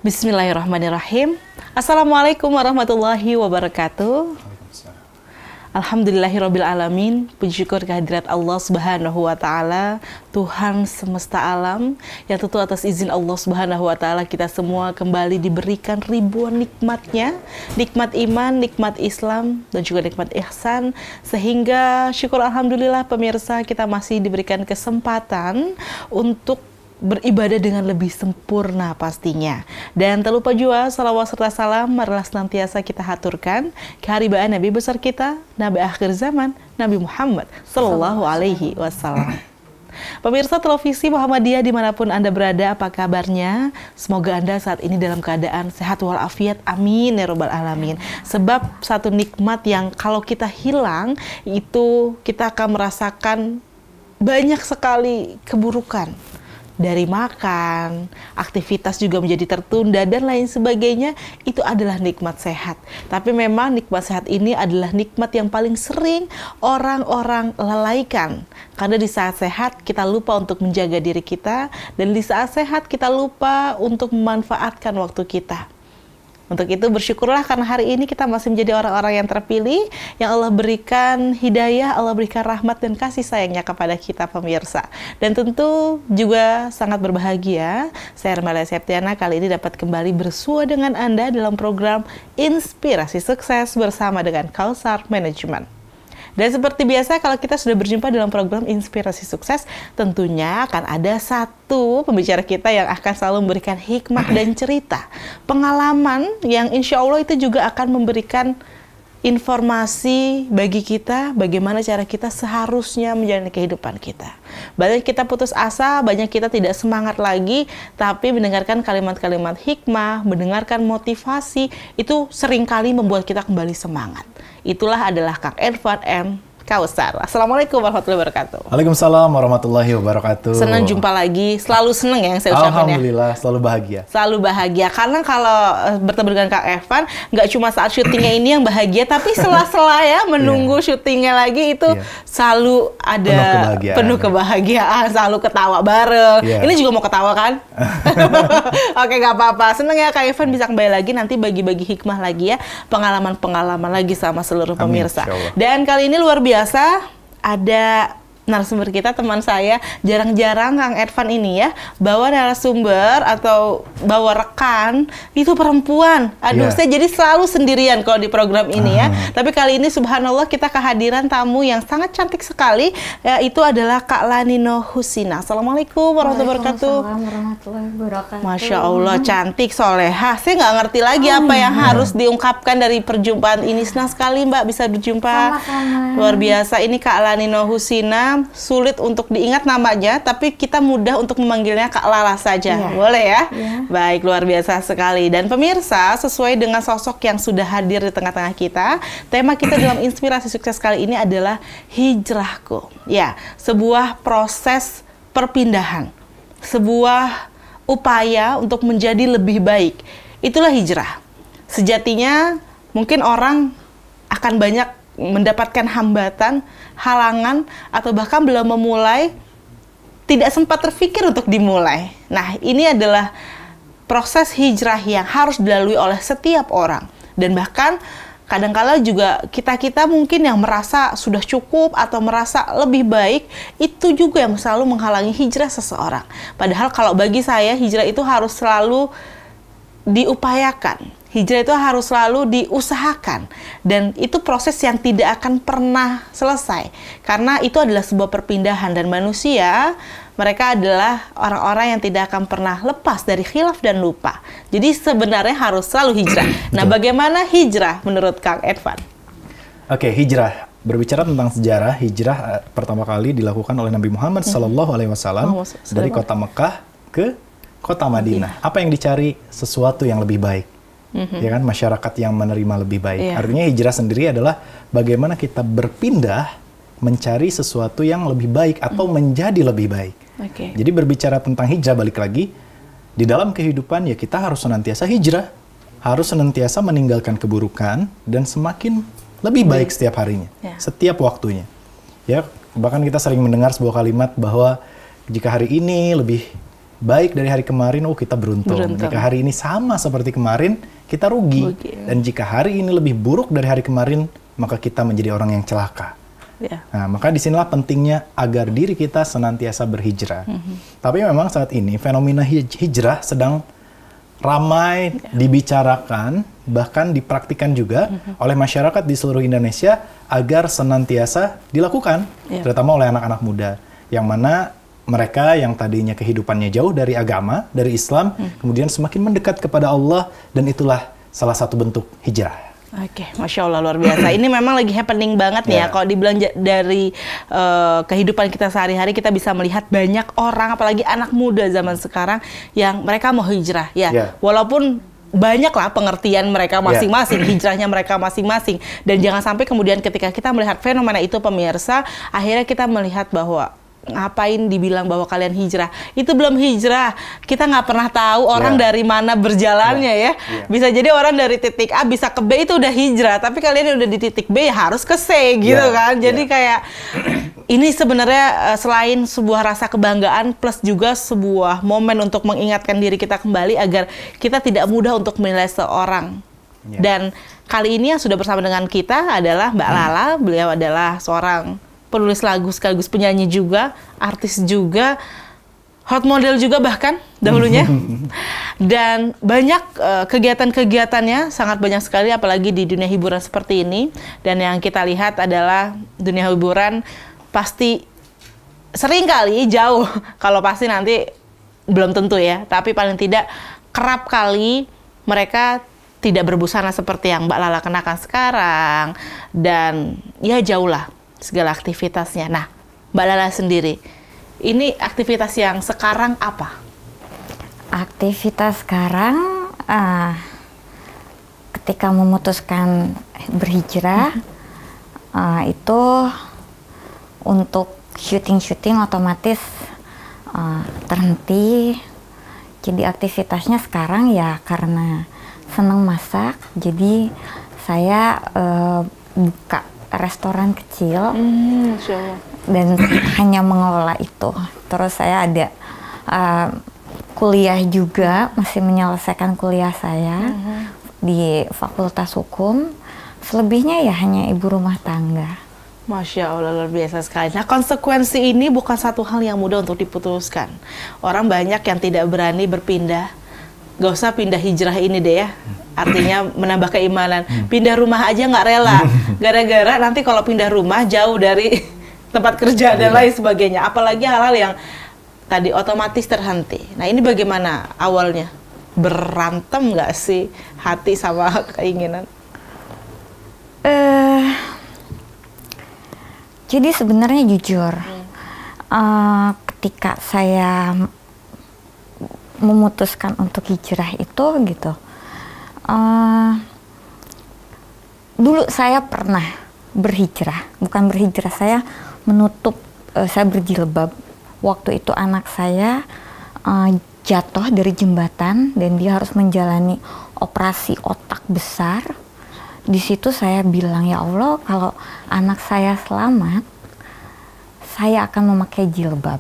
Bismillahirrahmanirrahim. Assalamualaikum warahmatullahi wabarakatuh. Alhamdulillahirabbil alamin. Puji syukur kehadirat Allah Subhanahu wa taala, Tuhan semesta alam, yang tentu atas izin Allah Subhanahu wa taala kita semua kembali diberikan ribuan nikmatnya, nikmat iman, nikmat Islam, dan juga nikmat ihsan, sehingga syukur alhamdulillah pemirsa kita masih diberikan kesempatan untuk beribadah dengan lebih sempurna pastinya. Dan tak lupa juga salawat serta salam marilah senantiasa kita haturkan keharibaan Nabi besar kita, Nabi akhir zaman, Nabi Muhammad Sallallahu Alaihi Wasallam. Pemirsa televisi Muhammadiyah dimanapun Anda berada, apa kabarnya? Semoga Anda saat ini dalam keadaan sehat walafiat, amin ya robbal alamin. Sebab satu nikmat yang kalau kita hilang, itu kita akan merasakan banyak sekali keburukan. Dari makan, aktivitas juga menjadi tertunda, dan lain sebagainya. Itu adalah nikmat sehat. Tapi memang nikmat sehat ini adalah nikmat yang paling sering orang-orang lalaikan. Karena di saat sehat kita lupa untuk menjaga diri kita, dan di saat sehat kita lupa untuk memanfaatkan waktu kita. Untuk itu bersyukurlah karena hari ini kita masih menjadi orang-orang yang terpilih, yang Allah berikan hidayah, Allah berikan rahmat dan kasih sayangnya kepada kita pemirsa. Dan tentu juga sangat berbahagia, saya Hermalia Septiana kali ini dapat kembali bersua dengan Anda dalam program Inspirasi Sukses bersama dengan Kausar Management. Dan seperti biasa kalau kita sudah berjumpa dalam program Inspirasi Sukses, tentunya akan ada satu pembicara kita yang akan selalu memberikan hikmah dan cerita, pengalaman yang insya Allah itu juga akan memberikan informasi bagi kita bagaimana cara kita seharusnya menjalani kehidupan kita. Banyak kita putus asa, banyak kita tidak semangat lagi, tapi mendengarkan kalimat-kalimat hikmah, mendengarkan motivasi, itu seringkali membuat kita kembali semangat. Itulah adalah Kang Irfan M. Kausar. Assalamualaikum warahmatullahi wabarakatuh. Waalaikumsalam warahmatullahi wabarakatuh. Senang jumpa lagi. Selalu senang ya yang saya ucapkan ya. Alhamdulillah, selalu bahagia. Selalu bahagia. Karena kalau bertemu dengan Kang Irfan, nggak cuma saat syutingnya ini yang bahagia, tapi sela-sela ya menunggu syutingnya lagi itu selalu ada penuh kebahagiaan, selalu ketawa bareng. Ini juga mau ketawa kan? Oke, nggak apa-apa. Senang ya Kang Irfan bisa kembali lagi nanti bagi-bagi hikmah lagi ya, pengalaman-pengalaman lagi sama seluruh pemirsa. Dan kali ini luar biasa, ada narasumber kita, teman saya. Jarang-jarang Kang Irfan ini ya bawa narasumber atau bawa rekan itu perempuan. Aduh, saya jadi selalu sendirian kalau di program ini ya. Tapi kali ini subhanallah kita kehadiran tamu yang sangat cantik sekali, yaitu adalah Kak Lanino Husina. Assalamualaikum warahmatullahi wabarakatuh. Warahmatullahi wabarakatuh. Masya Allah, cantik, solehah. Saya nggak ngerti lagi apa yang harus diungkapkan dari perjumpaan ini. Senang sekali Mbak bisa berjumpa. Sama-sama. Luar biasa, ini Kak Lanino Husina. Sulit untuk diingat namanya, tapi kita mudah untuk memanggilnya Kak Lala saja. Boleh ya? Baik, luar biasa sekali. Dan pemirsa, sesuai dengan sosok yang sudah hadir di tengah-tengah kita, tema kita dalam Inspirasi Sukses kali ini adalah hijrahku. Ya, sebuah proses perpindahan, sebuah upaya untuk menjadi lebih baik. Itulah hijrah. Sejatinya mungkin orang akan banyak mendapatkan hambatan, halangan, atau bahkan belum memulai, tidak sempat terfikir untuk dimulai. Nah, ini adalah proses hijrah yang harus dilalui oleh setiap orang. Dan bahkan kadang-kala juga kita-kita mungkin yang merasa sudah cukup atau merasa lebih baik, itu juga yang selalu menghalangi hijrah seseorang. Padahal kalau bagi saya, hijrah itu harus selalu diupayakan. Hijrah itu harus selalu diusahakan, dan itu proses yang tidak akan pernah selesai karena itu adalah sebuah perpindahan, dan manusia mereka adalah orang-orang yang tidak akan pernah lepas dari khilaf dan lupa. Jadi sebenarnya harus selalu hijrah. Nah, bagaimana hijrah menurut Kang Irfan? Oke, hijrah. Berbicara tentang sejarah, hijrah pertama kali dilakukan oleh Nabi Muhammad SAW dari kota Mekah ke kota Madinah. Apa yang dicari? Sesuatu yang lebih baik. Ya kan, masyarakat yang menerima lebih baik. Artinya hijrah sendiri adalah bagaimana kita berpindah mencari sesuatu yang lebih baik atau menjadi lebih baik. Jadi berbicara tentang hijrah, balik lagi di dalam kehidupan ya kita harus senantiasa hijrah, harus senantiasa meninggalkan keburukan dan semakin lebih baik setiap harinya, setiap waktunya. Ya, bahkan kita sering mendengar sebuah kalimat bahwa jika hari ini lebih baik dari hari kemarin, kita beruntung. Jika hari ini sama seperti kemarin, kita rugi. Dan jika hari ini lebih buruk dari hari kemarin, maka kita menjadi orang yang celaka. Nah, maka disinilah pentingnya agar diri kita senantiasa berhijrah. Tapi memang saat ini fenomena hijrah sedang ramai dibicarakan, bahkan dipraktikkan juga oleh masyarakat di seluruh Indonesia agar senantiasa dilakukan, terutama oleh anak-anak muda, yang mana mereka yang tadinya kehidupannya jauh dari agama, dari Islam, kemudian semakin mendekat kepada Allah, dan itulah salah satu bentuk hijrah. Oke, Masya Allah, luar biasa. Ini memang lagi happening banget nih ya. Kalau dibilang dari kehidupan kita sehari-hari, kita bisa melihat banyak orang, apalagi anak muda zaman sekarang, yang mereka mau hijrah. Walaupun banyak lah pengertian mereka masing-masing, hijrahnya mereka masing-masing. Dan jangan sampai kemudian ketika kita melihat fenomena itu, pemirsa, akhirnya kita melihat bahwa ngapain dibilang bahwa kalian hijrah? Itu belum hijrah. Kita nggak pernah tahu orang dari mana berjalannya ya. Bisa jadi orang dari titik A bisa ke B itu udah hijrah, tapi kalian udah di titik B ya harus ke C gitu kan. Jadi kayak ini sebenarnya selain sebuah rasa kebanggaan plus juga sebuah momen untuk mengingatkan diri kita kembali agar kita tidak mudah untuk menilai seorang. Dan kali ini yang sudah bersama dengan kita adalah Mbak Lala. Beliau adalah seorang penulis lagu sekaligus penyanyi juga, artis juga, hot model juga bahkan dahulunya. Dan banyak kegiatan-kegiatannya, sangat banyak sekali apalagi di dunia hiburan seperti ini. Dan yang kita lihat adalah dunia hiburan pasti sering kali jauh, kalau pasti nanti belum tentu ya, tapi paling tidak kerap kali mereka tidak berbusana seperti yang Mbak Lala kenakan sekarang, dan ya jauh lah segala aktivitasnya. Nah, Mbak Lala sendiri, ini aktivitas yang sekarang apa? Aktivitas sekarang, ketika memutuskan berhijrah, itu untuk syuting-syuting otomatis terhenti. Jadi aktivitasnya sekarang ya karena senang masak, jadi saya buka restoran kecil dan hanya mengelola itu. Terus saya ada kuliah juga, masih menyelesaikan kuliah saya di Fakultas Hukum. Selebihnya ya hanya ibu rumah tangga. Masya Allah, luar biasa sekali. Nah, konsekuensi ini bukan satu hal yang mudah untuk diputuskan. Orang banyak yang tidak berani berpindah. Gak usah pindah hijrah ini deh ya. Artinya menambah keimanan. Pindah rumah aja nggak rela. Gara-gara nanti kalau pindah rumah jauh dari tempat kerja dan lain sebagainya. Apalagi hal-hal yang tadi otomatis terhenti. Nah, ini bagaimana awalnya? Berantem nggak sih hati sama keinginan? Jadi sebenarnya jujur, ketika saya memutuskan untuk hijrah itu gitu, dulu saya pernah berhijrah, bukan berhijrah, saya menutup, saya berjilbab. Waktu itu anak saya jatuh dari jembatan dan dia harus menjalani operasi otak besar. Di situ saya bilang, ya Allah, kalau anak saya selamat, saya akan memakai jilbab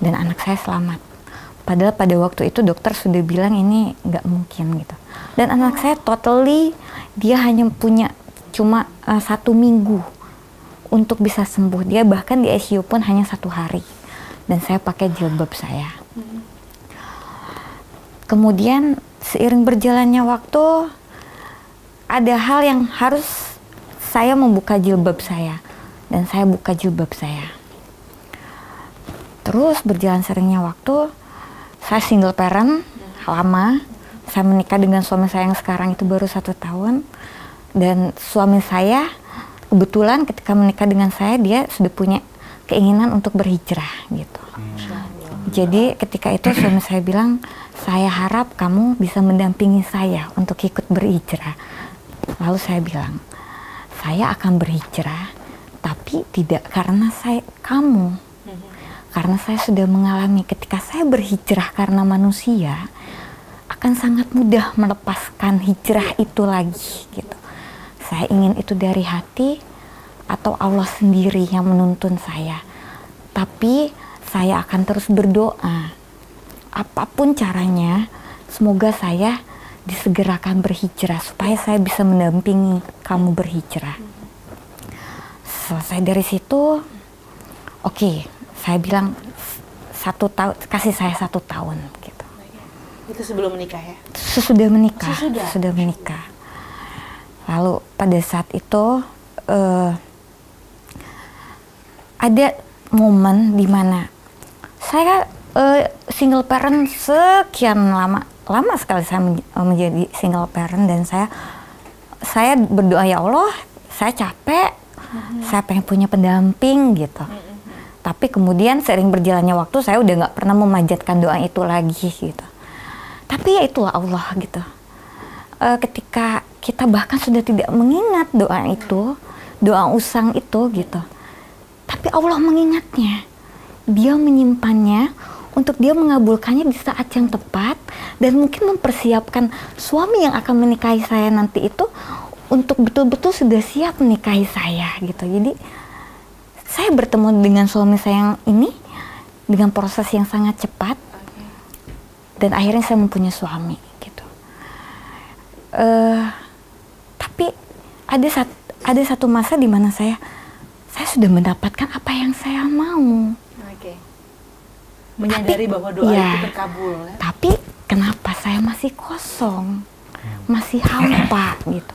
dan anak saya selamat. Padahal pada waktu itu dokter sudah bilang ini nggak mungkin gitu. Dan anak saya totally, dia hanya punya cuma 1 minggu untuk bisa sembuh. Dia bahkan di ICU pun hanya 1 hari. Dan saya pakai jilbab saya. Kemudian seiring berjalannya waktu, ada hal yang harus saya membuka jilbab saya. Dan saya buka jilbab saya. Terus berjalan seringnya waktu, saya single parent lama. Saya menikah dengan suami saya yang sekarang itu baru 1 tahun. Dan suami saya kebetulan ketika menikah dengan saya, dia sudah punya keinginan untuk berhijrah gitu. Jadi ketika itu suami saya bilang, saya harap kamu bisa mendampingi saya untuk ikut berhijrah. Lalu saya bilang, saya akan berhijrah, tapi tidak karena kamu. Karena saya sudah mengalami ketika saya berhijrah karena manusia, akan sangat mudah melepaskan hijrah itu lagi gitu. Saya ingin itu dari hati atau Allah sendiri yang menuntun saya. Tapi saya akan terus berdoa apapun caranya, semoga saya disegerakan berhijrah supaya saya bisa mendampingi kamu berhijrah. Selesai dari situ, oke, saya bilang 1 tahun, kasih saya 1 tahun gitu. Itu sebelum menikah ya? Sesudah menikah. Sudah menikah. Lalu pada saat itu ada momen di mana saya single parent sekian lama sekali saya menjadi single parent, dan saya berdoa, ya Allah, saya capek, saya pengen punya pendamping gitu. Tapi kemudian sering berjalannya waktu, saya udah nggak pernah memanjatkan doa itu lagi gitu. Tapi ya itulah Allah gitu. Ketika kita bahkan sudah tidak mengingat doa itu, doa usang itu gitu, tapi Allah mengingatnya, Dia menyimpannya untuk Dia mengabulkannya di saat yang tepat, dan mungkin mempersiapkan suami yang akan menikahi saya nanti itu untuk betul-betul sudah siap menikahi saya gitu. Jadi saya bertemu dengan suami saya yang ini dengan proses yang sangat cepat, dan akhirnya saya mempunyai suami gitu. Tapi ada satu masa di mana saya sudah mendapatkan apa yang saya mau. Menyadari bahwa doa itu terkabul. Ya? Tapi kenapa saya masih kosong, masih hampa gitu.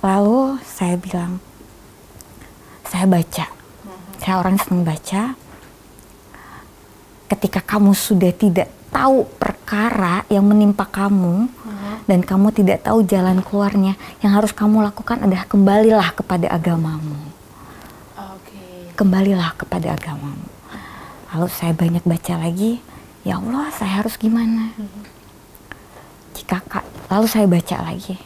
Lalu saya bilang, saya baca. Saya orang senang baca. Ketika kamu sudah tidak tahu perkara yang menimpa kamu, dan kamu tidak tahu jalan keluarnya, yang harus kamu lakukan adalah kembalilah kepada agamamu. Kembalilah kepada agamamu. Lalu saya banyak baca lagi, ya Allah, saya harus gimana? Lalu saya baca lagi,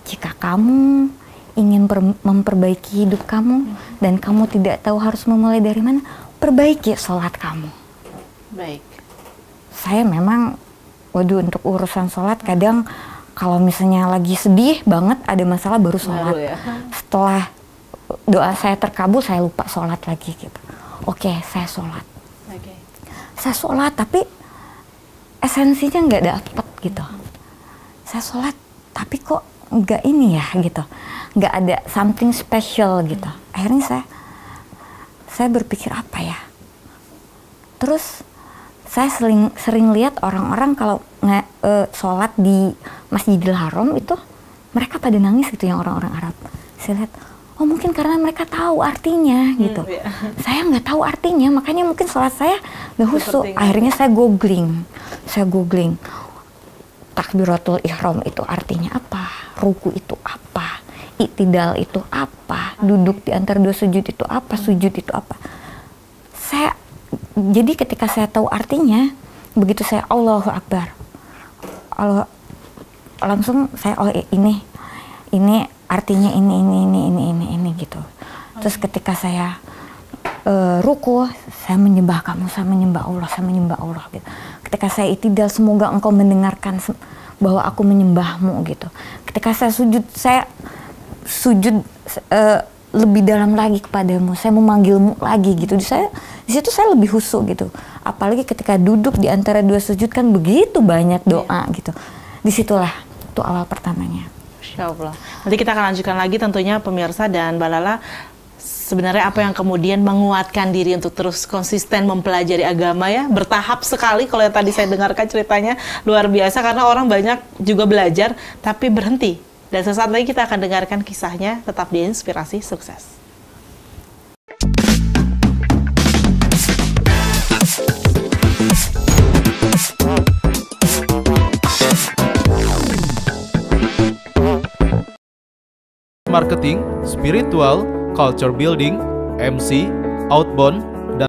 jika kamu ingin memperbaiki hidup kamu, dan kamu tidak tahu harus memulai dari mana, perbaiki sholat kamu. Baik. Saya memang, untuk urusan sholat kadang kalau misalnya lagi sedih banget, ada masalah baru sholat. Ya. Setelah doa saya terkabul, saya lupa sholat lagi gitu. Oke, saya sholat. Saya sholat, tapi esensinya nggak dapet gitu. Saya sholat, tapi kok nggak ini ya gitu. Nggak ada something special gitu. Akhirnya saya berpikir apa ya. Terus saya sering lihat orang-orang kalau sholat di Masjidil Haram itu, mereka pada nangis gitu, yang orang-orang Arab. Saya lihat, oh mungkin karena mereka tahu artinya gitu. Saya nggak tahu artinya, makanya mungkin sholat saya nggak khusyuk. Akhirnya saya googling. Takbiratul ihram itu artinya apa? Ruku itu apa? Iktidal itu apa? Duduk di antara 2 sujud itu apa? Sujud itu apa? Jadi ketika saya tahu artinya, begitu saya Allahu Akbar, langsung saya, oh ini artinya ini gitu. Terus ketika saya ruku, saya menyembah kamu, saya menyembah Allah gitu. Ketika saya iktidal, semoga engkau mendengarkan bahwa aku menyembahmu gitu. Ketika saya sujud lebih dalam lagi kepadamu, saya memanggilmu lagi gitu. Di situ saya lebih khusyuk gitu. Apalagi ketika duduk di antara 2 sujud, kan begitu banyak doa gitu. Disitulah itu awal pertamanya. Insya Allah. Nanti kita akan lanjutkan lagi tentunya pemirsa dan Mbak Lala. Sebenarnya apa yang kemudian menguatkan diri untuk terus konsisten mempelajari agama ya, bertahap sekali. Kalau yang tadi saya dengarkan ceritanya luar biasa, karena orang banyak juga belajar tapi berhenti. Dan sesaat lagi kita akan dengarkan kisahnya, tetap di Inspirasi Sukses. Marketing, spiritual, culture building, MC, outbound,